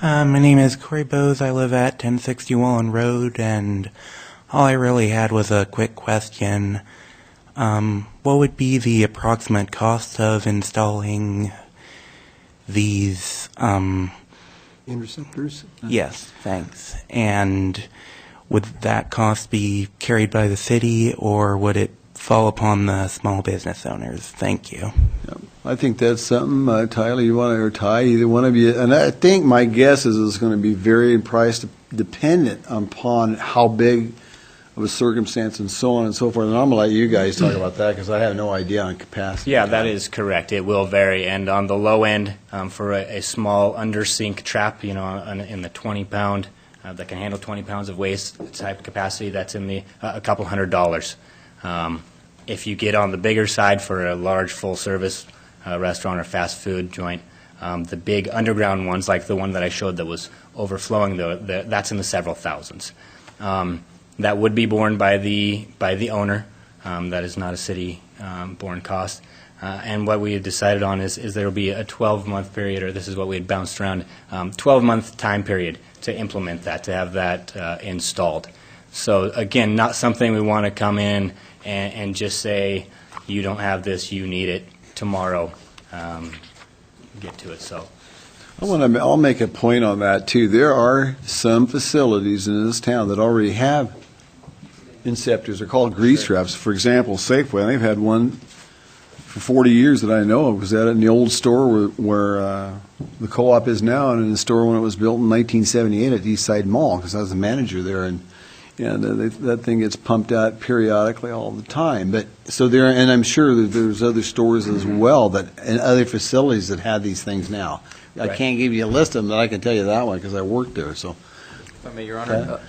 My name is Corey Bose. I live at 1060 Wallen Road, and all I really had was a quick question. What would be the approximate cost of installing these? Interceptors? Yes, thanks. And would that cost be carried by the city, or would it fall upon the small business owners? Thank you. Yep. I think that's something, Tyler, you want to, or Ty, either one of you, and I think my guess is it's going to be very price dependent upon how big of a circumstance and so on and so forth. And I'm going to let you guys talk about that because I have no idea on capacity. Yeah, that is correct. It will vary. And on the low end, for a small under-sink trap, in the 20-pound, that can handle 20 pounds of waste type capacity, that's in the a couple $100s. If you get on the bigger side for a large full-service restaurant or fast food joint, the big underground ones, like the one that I showed that was overflowing, that's in the several thousands. That would be borne by the owner. That is not a city-borne cost. And what we had decided on is there will be a 12-month period, or this is what we had bounced around, 12-month time period to implement that, to have that installed. So again, not something we want to come in and just say, you don't have this, you need it tomorrow. Get to it. So I'll make a point on that too. There are some facilities in this town that already have inceptors. They're called grease traps. For example, Safeway, they've had one for 40 years that I know of. Was that in the old store where the co-op is now, and in the store when it was built in 1978 at East Side Mall, because I was the manager there, and that thing gets pumped out periodically all the time. But so there, and I'm sure that there's other stores as well and other facilities that have these things now. I can't give you a list of them, but I can tell you that one because I worked there. So, if I may, Your Honor.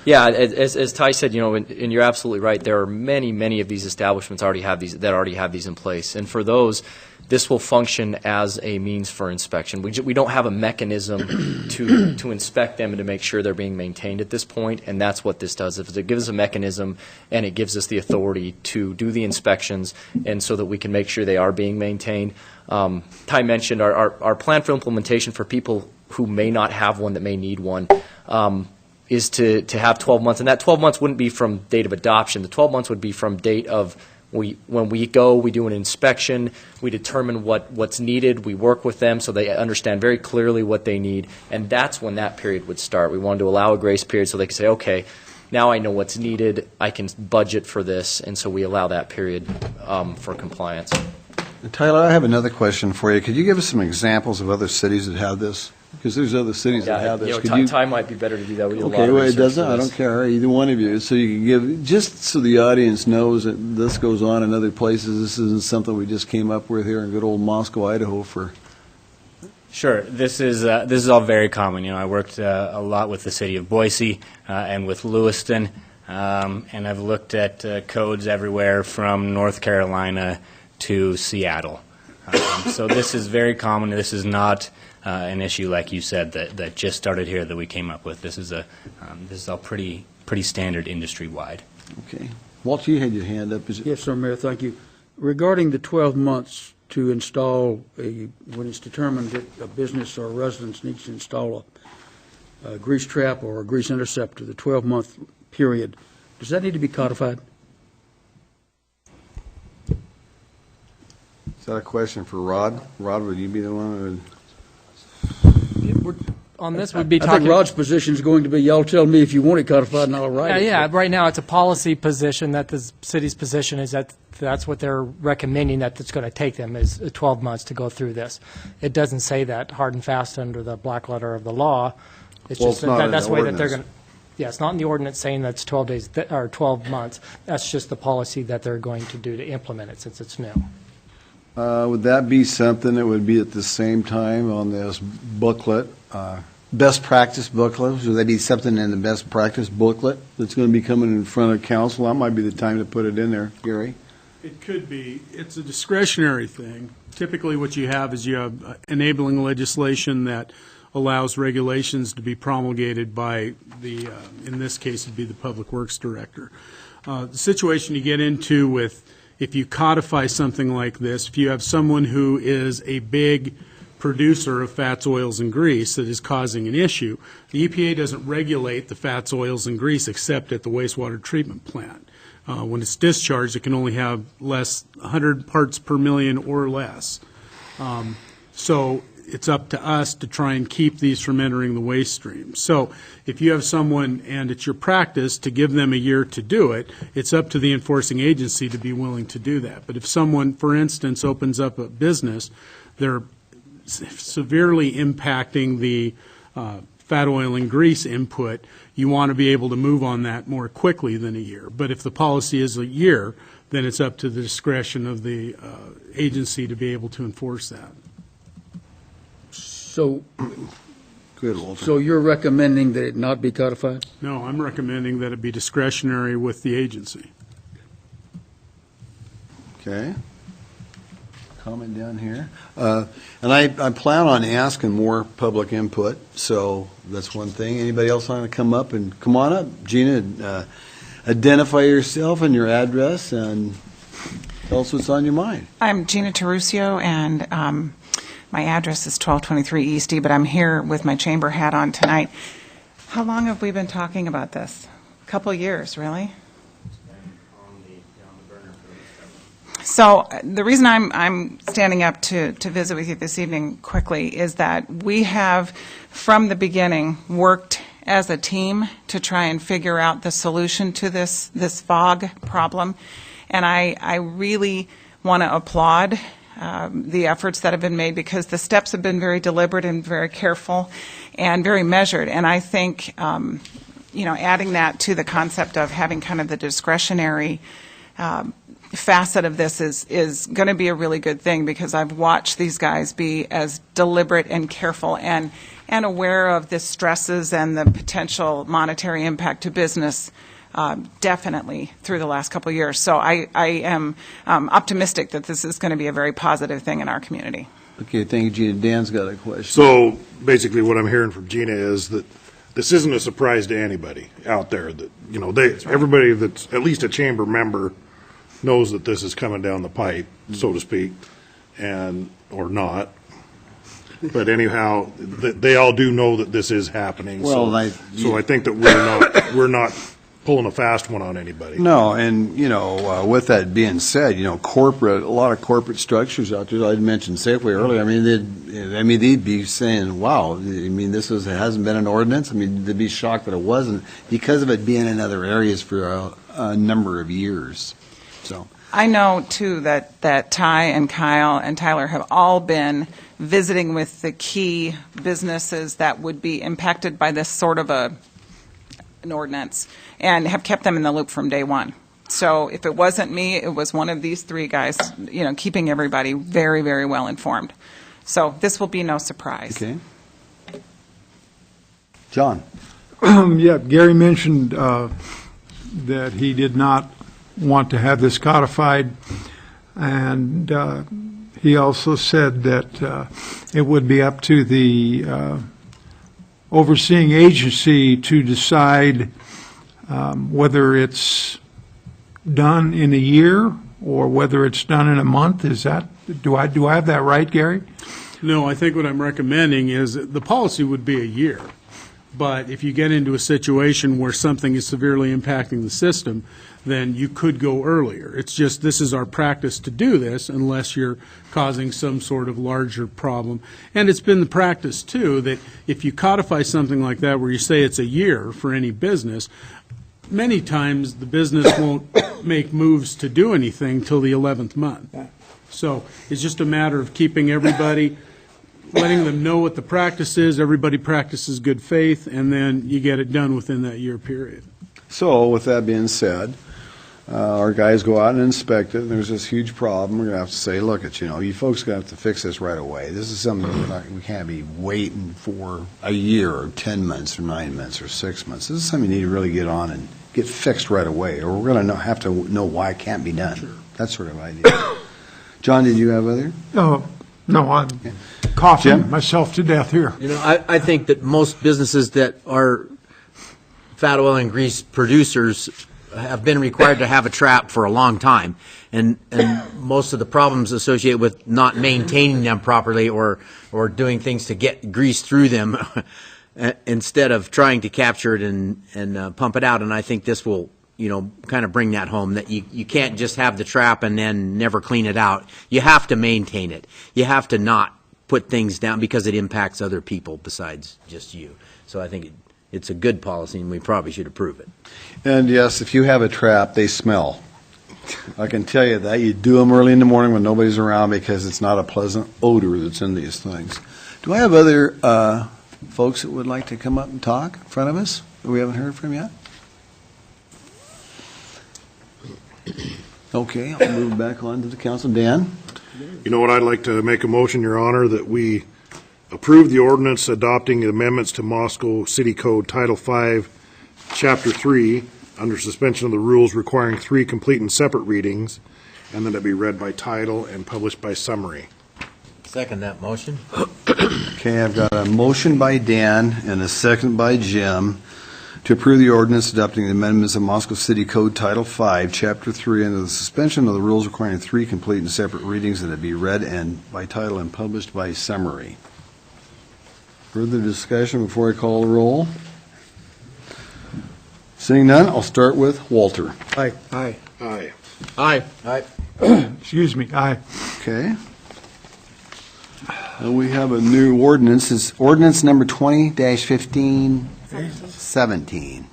Yeah, as Ty said, and you're absolutely right. There are many of these establishments already have these in place, and for those, this will function as a means for inspection. We don't have a mechanism to inspect them and to make sure they're being maintained at this point, and that's what this does. It gives us a mechanism, and it gives us the authority to do the inspections, and so that we can make sure they are being maintained. Ty mentioned our plan for implementation for people who may not have one, that may need one, is to have 12 months. And that 12 months wouldn't be from date of adoption. The 12 months would be from date of when we go, we do an inspection, we determine what's needed, we work with them so they understand very clearly what they need, and that's when that period would start. We wanted to allow a grace period so they can say, okay, now I know what's needed, I can budget for this, and so we allow that period for compliance. Tyler, I have another question for you. Could you give us some examples of other cities that have this? Because there's other cities that have this. Ty might be better to do that. We do a lot Okay, of well, it research doesn't. for I this. don't care, either one of you. So you can give, just so the audience knows that this goes on in other places. This isn't something we just came up with here in good old Moscow, Idaho for. sure, this is all very common. I worked a lot with the city of Boise and with Lewiston, and I've looked at codes everywhere from North Carolina to Seattle. So this is very common. This is not an issue, like you said, that just started here that we came up with. This is all pretty standard industry wide. Okay. Walter, you had your hand up. Yes, sir, Mayor, thank you. Regarding the 12 months to install, when it's determined that a business or a residence needs to install a grease trap or a grease interceptor, the 12-month period, does that need to be codified? Is that a question for Rod? Rod, would you be the one who would? On this, we'd be I talking. think Rod's position is going to be, y'all tell me if you want it codified and I'll write it. Yeah, right now it's a policy position that the city's position is that that's what they're recommending, that it's going to take them is 12 months to go through this. It doesn't say that hard and fast under the black letter of the law. It's Well, just it's not in that's the the way that they're ordinance. going to. Yeah, it's not in the ordinance saying that's 12 days or 12 months. That's just the policy that they're going to do to implement it since it's new. Would that be something that would be at the same time on this booklet, best practice booklet? Would that be something in the best practice booklet that's going to be coming in front of council? That might be the time to put it in there, Gary. It could be. It's a discretionary thing. Typically what you have is you have enabling legislation that allows regulations to be promulgated by the, in this case, it'd be the Public Works Director. The situation you get into with, if you codify something like this, if you have someone who is a big producer of fats, oils, and grease that is causing an issue. The EPA doesn't regulate the fats, oils, and grease except at the wastewater treatment plant. When it's discharged, it can only have 100 parts per million or less. So it's up to us to try and keep these from entering the waste stream. So if you have someone and it's your practice to give them a year to do it, it's up to the enforcing agency to be willing to do that. But if someone, for instance, opens up a business, they're severely impacting the fat, oil, and grease input, you want to be able to move on that more quickly than a year. But if the policy is a year, then it's up to the discretion of the agency to be able to enforce that. So, Good, Walter. so you're recommending that it not be codified? No, I'm recommending that it be discretionary with the agency. Okay. Comment down here. And I plan on asking more public input, so that's one thing. Anybody else want to come up? And come on up, Gina, identify yourself and your address and tell us what's on your mind. I'm Gina Terusio, and my address is 1223 Eastie, but I'm here with my chamber hat on tonight. How long have we been talking about this? A couple of years, really? So the reason I'm standing up to visit with you this evening quickly is that we have, from the beginning, worked as a team to try and figure out the solution to this fog problem. And I really want to applaud the efforts that have been made, because the steps have been very deliberate and very careful and very measured. And I think, adding that to the concept of having kind of the discretionary facet of this is going to be a really good thing, because I've watched these guys be as deliberate and careful and aware of the stresses and the potential monetary impact to business definitely through the last couple of years. So I am optimistic that this is going to be a very positive thing in our community. Okay, thank you, Gina. Dan's got a question. So basically what I'm hearing from Gina is that this isn't a surprise to anybody out there, that, everybody that's at least a chamber member knows that this is coming down the pipe, so to speak, or not. But anyhow, they all do know that this is happening. Well, so I think that we're not pulling a fast one on anybody. No, and, with that being said, a lot of corporate structures out there, I mentioned Safeway earlier, they'd be saying, wow, this hasn't been an ordinance. They'd be shocked that it wasn't, because of it being in other areas for a number of years. So I know, too, that Ty and Kyle and Tyler have all been visiting with the key businesses that would be impacted by this sort of an ordinance, and have kept them in the loop from day one. So if it wasn't me, it was one of these three guys, keeping everybody very, very well informed. So this will be no surprise. Okay. John. Yeah, Gary mentioned that he did not want to have this codified, and he also said that it would be up to the overseeing agency to decide whether it's done in a year or whether it's done in a month. Do I have that right, Gary? No, I think what I'm recommending is the policy would be a year. But if you get into a situation where something is severely impacting the system, then you could go earlier. It's just, this is our practice to do this unless you're causing some sort of larger problem. And it's been the practice, too, that if you codify something like that where you say it's a year for any business, many times the business won't make moves to do anything till the 11th month. So it's just a matter of keeping everybody, letting them know what the practice is, everybody practices good faith, and then you get it done within that year period. So with that being said, our guys go out and inspect it, and there's this huge problem. We're going to have to say, look, you folks are going to have to fix this right away. This is something we can't be waiting for a year or 10 months or 9 months or 6 months. This is something you need to really get on and get fixed right away, or we're going to have to know why it can't be done. Sure. That sort of idea. John, did you have other? No, I'm coughing Jim? myself to death here. I think that most businesses that are fat, oil, and grease producers have been required to have a trap for a long time, and most of the problems associated with not maintaining them properly or doing things to get grease through them instead of trying to capture it and pump it out. And I think this will, kind of bring that home, that you can't just have the trap and then never clean it out. You have to maintain it. You have to not put things down because it impacts other people besides just you. So I think it's a good policy, and we probably should approve it. And yes, if you have a trap, they smell. I can tell you that. You do them early in the morning when nobody's around because it's not a pleasant odor that's in these things. Do I have other folks that would like to come up and talk in front of us that we haven't heard from yet? Okay, I'll move back on to the council. Dan? You know what, I'd like to make a motion, Your Honor, that we approve the ordinance adopting amendments to Moscow City Code Title V, Chapter 3, under suspension of the rules requiring 3 complete and separate readings, and that it be read by title and published by summary. Second that motion. Okay, I've got a motion by Dan and a second by Jim to approve the ordinance adopting the amendments of Moscow City Code Title V, Chapter 3, under the suspension of the rules requiring 3 complete and separate readings, and it be read and by title and published by summary. Further discussion before I call the roll? Seeing none, I'll start with Walter. Aye. Aye. Aye. Excuse me, aye. Okay. And we have a new ordinance. It's ordinance number 20-1517.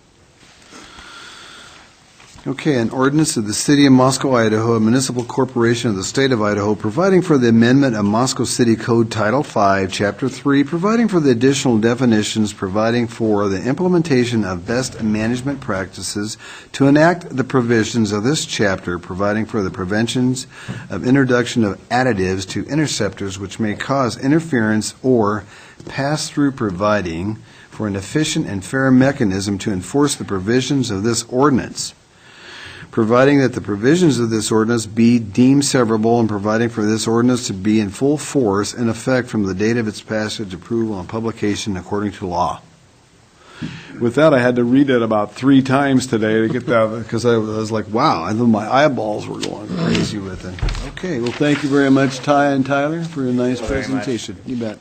Okay, an ordinance of the City of Moscow, Idaho, a municipal corporation of the State of Idaho, providing for the amendment of Moscow City Code Title V, Chapter 3, providing for the additional definitions, providing for the implementation of best management practices, to enact the provisions of this chapter, providing for the preventions of introduction of additives to interceptors which may cause interference or pass-through, providing for an efficient and fair mechanism to enforce the provisions of this ordinance, providing that the provisions of this ordinance be deemed severable, and providing for this ordinance to be in full force and effect from the date of its passage, approval, and publication according to law. With that, I had to read it about 3 times today to get that, because I was like, wow, I thought my eyeballs were going crazy with it. Okay, well, thank you very much, Ty and Tyler, for a nice presentation. You bet.